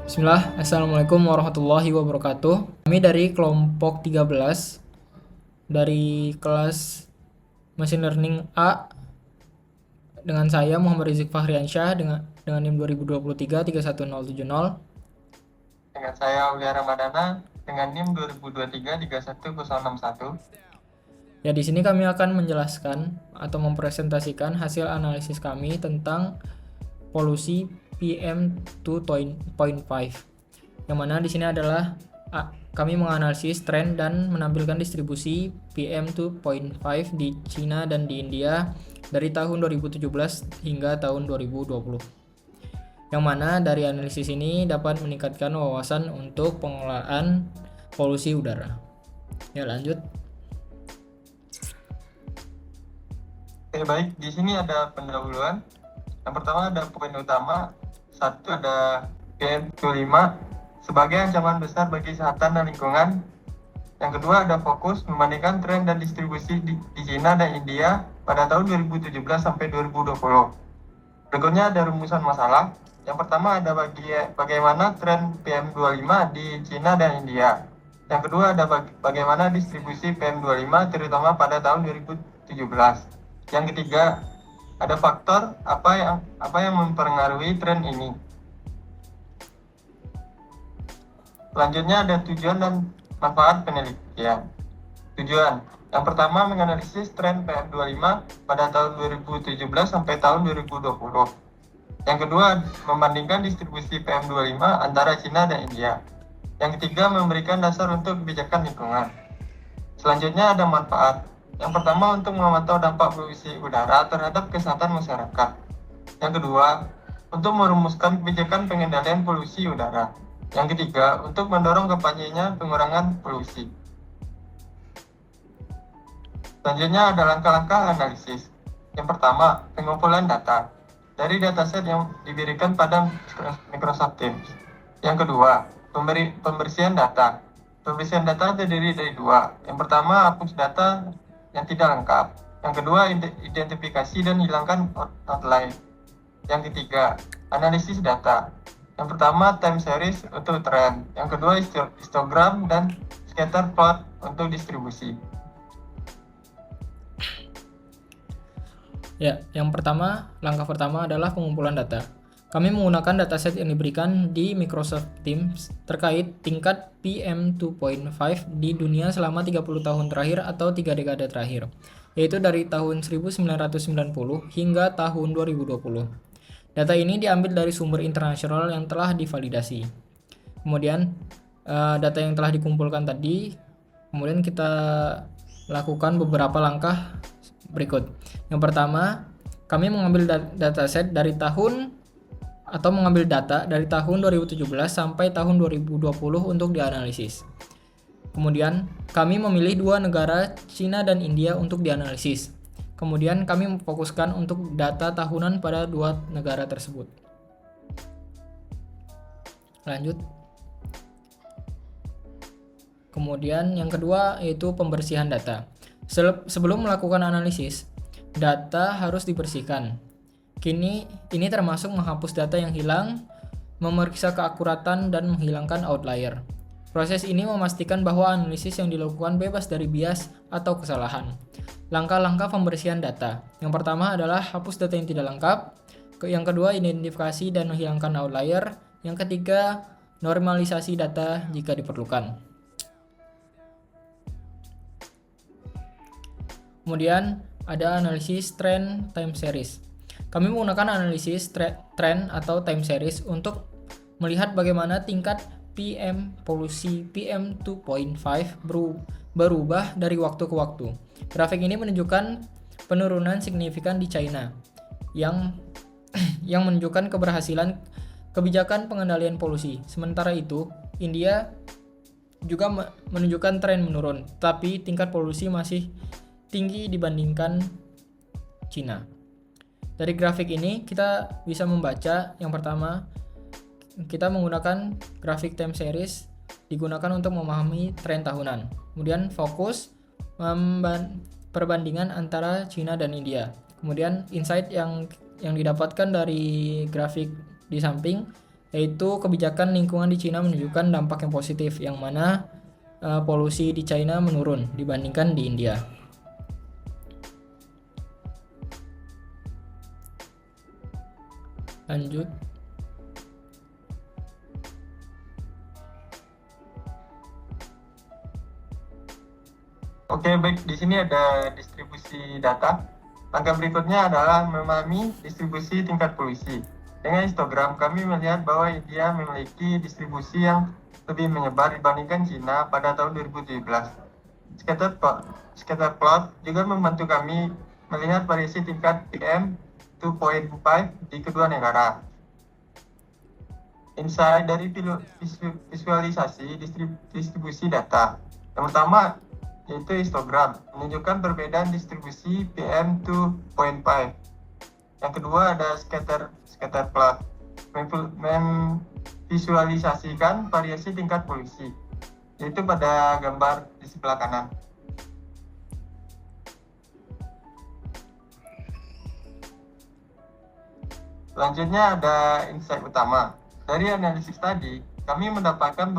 Bismillah, Assalamualaikum warahmatullahi wabarakatuh. Kami dari kelompok 13 dari kelas Machine Learning A dengan saya Muhammad Rizik Fahriansyah dengan NIM 2023 31070. Dengan saya Aulia Ramadana dengan NIM 2023 31061. Ya, di sini kami akan menjelaskan atau mempresentasikan hasil analisis kami tentang polusi PM2.5. Yang mana di sini adalah kami menganalisis tren dan menampilkan distribusi PM2.5 di Cina dan di India dari tahun 2017 hingga tahun 2020. Yang mana dari analisis ini dapat meningkatkan wawasan untuk pengelolaan polusi udara. Ya, lanjut. Oke, baik. Di sini ada pendahuluan. Yang pertama ada poin utama. Satu, ada PM25 sebagai ancaman besar bagi kesehatan dan lingkungan. Yang kedua ada fokus membandingkan tren dan distribusi di Cina dan India pada tahun 2017 sampai 2020. Berikutnya ada rumusan masalah. Yang pertama ada bagaimana tren PM25 di Cina dan India. Yang kedua ada bagaimana distribusi PM25 terutama pada tahun 2017. Yang ketiga, ada faktor apa yang mempengaruhi tren ini. Selanjutnya ada tujuan dan manfaat penelitian. Tujuan yang pertama menganalisis tren PM25 pada tahun 2017 sampai tahun 2020. Yang kedua, membandingkan distribusi PM25 antara Cina dan India. Yang ketiga, memberikan dasar untuk kebijakan lingkungan. Selanjutnya ada manfaat. Yang pertama, untuk memantau dampak polusi udara terhadap kesehatan masyarakat. Yang kedua, untuk merumuskan kebijakan pengendalian polusi udara. Yang ketiga, untuk mendorong kampanyenya pengurangan polusi. Selanjutnya ada langkah-langkah analisis. Yang pertama, pengumpulan data dari dataset yang diberikan pada Microsoft Teams. Yang kedua, pembersihan data. Pembersihan data terdiri dari dua. Yang pertama, hapus data yang tidak lengkap. Yang kedua, identifikasi dan hilangkan outline. Yang ketiga, analisis data. Yang pertama, time series untuk tren. Yang kedua, histogram dan scatter plot untuk distribusi. Ya, langkah pertama adalah pengumpulan data. Kami menggunakan dataset yang diberikan di Microsoft Teams terkait tingkat PM2.5 di dunia selama 30 tahun terakhir atau 3 dekade terakhir, yaitu dari tahun 1990 hingga tahun 2020. Data ini diambil dari sumber internasional yang telah divalidasi. Kemudian, data yang telah dikumpulkan tadi, kemudian kita lakukan beberapa langkah berikut. Yang pertama, kami mengambil dataset dari mengambil data dari tahun 2017 sampai tahun 2020 untuk dianalisis. Kemudian, kami memilih dua negara, Cina dan India, untuk dianalisis. Kemudian, kami memfokuskan untuk data tahunan pada dua negara tersebut. Lanjut. Kemudian, yang kedua yaitu pembersihan data. Sebelum melakukan analisis, data harus dibersihkan. Ini termasuk menghapus data yang hilang, memeriksa keakuratan, dan menghilangkan outlier. Proses ini memastikan bahwa analisis yang dilakukan bebas dari bias atau kesalahan. Langkah-langkah pembersihan data. Yang pertama adalah hapus data yang tidak lengkap. Yang kedua, identifikasi dan menghilangkan outlier. Yang ketiga, normalisasi data jika diperlukan. Kemudian ada analisis trend time series. Kami menggunakan analisis trend atau time series untuk melihat bagaimana tingkat polusi PM2.5 berubah dari waktu ke waktu. Grafik ini menunjukkan penurunan signifikan di China yang menunjukkan keberhasilan kebijakan pengendalian polusi. Sementara itu, India juga menunjukkan tren menurun, tapi tingkat polusi masih tinggi dibandingkan Cina. Dari grafik ini kita bisa membaca, yang pertama kita menggunakan grafik time series digunakan untuk memahami tren tahunan. Kemudian fokus perbandingan antara Cina dan India. Kemudian insight yang didapatkan dari grafik di samping yaitu kebijakan lingkungan di Cina menunjukkan dampak yang positif, yang mana polusi di China menurun dibandingkan di India. Lanjut. Oke, baik. Di sini ada distribusi data. Langkah berikutnya adalah memahami distribusi tingkat polusi. Dengan histogram, kami melihat bahwa India memiliki distribusi yang lebih menyebar dibandingkan Cina pada tahun 2017. Scatter plot juga membantu kami melihat variasi tingkat PM 2.5 di kedua negara. Insight dari visualisasi distribusi data. Yang pertama yaitu histogram, menunjukkan perbedaan distribusi PM 2.5. Yang kedua ada scatter plot, memvisualisasikan variasi tingkat polusi, yaitu pada gambar di sebelah kanan. Selanjutnya ada insight utama. Dari analisis tadi, kami mendapatkan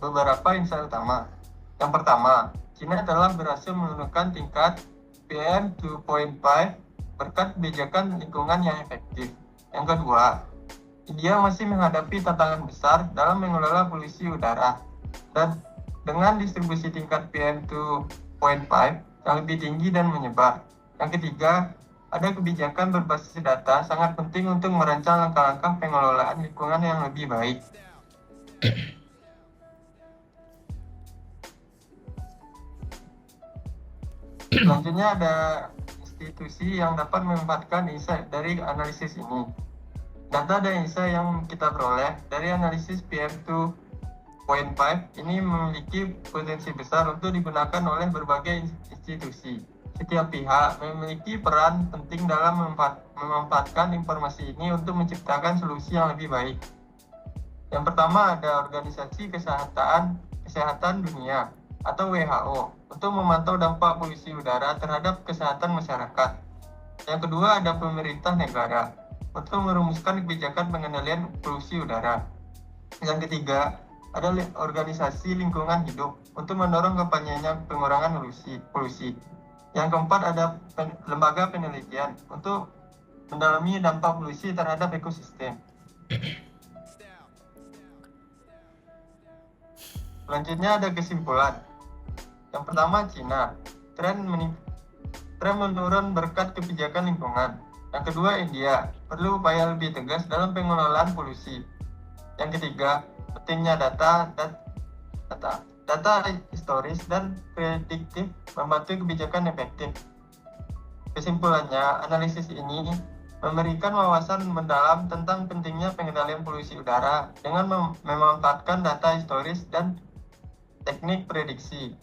beberapa insight utama. Yang pertama, China telah berhasil menurunkan tingkat PM 2.5 berkat kebijakan lingkungan yang efektif. Yang kedua, India masih menghadapi tantangan besar dalam mengelola polusi udara. Dan dengan distribusi tingkat PM 2.5 yang lebih tinggi dan menyebar. Yang ketiga, ada kebijakan berbasis data sangat penting untuk merancang langkah-langkah pengelolaan lingkungan yang lebih baik. Selanjutnya ada institusi yang dapat memanfaatkan insight dari analisis ini. Data dan insight yang kita peroleh dari analisis PM 2.5 ini memiliki potensi besar untuk digunakan oleh berbagai institusi. Setiap pihak memiliki peran penting dalam memanfaatkan informasi ini untuk menciptakan solusi yang lebih baik. Yang pertama ada Organisasi Kesehatan Dunia atau WHO untuk memantau dampak polusi udara terhadap kesehatan masyarakat. Yang kedua ada pemerintah negara untuk merumuskan kebijakan pengendalian polusi udara. Yang ketiga ada organisasi lingkungan hidup untuk mendorong kampanyenya pengurangan polusi. Yang keempat ada lembaga penelitian untuk mendalami dampak polusi terhadap ekosistem. Selanjutnya ada kesimpulan. Yang pertama Cina, tren menurun berkat kebijakan lingkungan. Yang kedua India, perlu upaya lebih tegas dalam pengelolaan polusi. Yang ketiga, pentingnya data historis dan prediktif membantu kebijakan efektif. Kesimpulannya, analisis ini memberikan wawasan mendalam tentang pentingnya pengendalian polusi udara dengan memanfaatkan data historis dan teknik prediksi.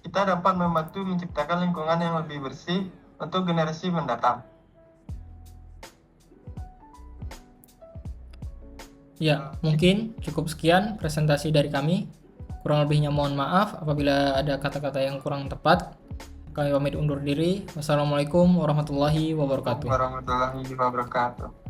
Kita dapat membantu menciptakan lingkungan yang lebih bersih untuk generasi mendatang. Ya, mungkin cukup sekian presentasi dari kami. Kurang lebihnya mohon maaf apabila ada kata-kata yang kurang tepat. Kami pamit undur diri. Wassalamualaikum warahmatullahi wabarakatuh. Warahmatullahi wabarakatuh.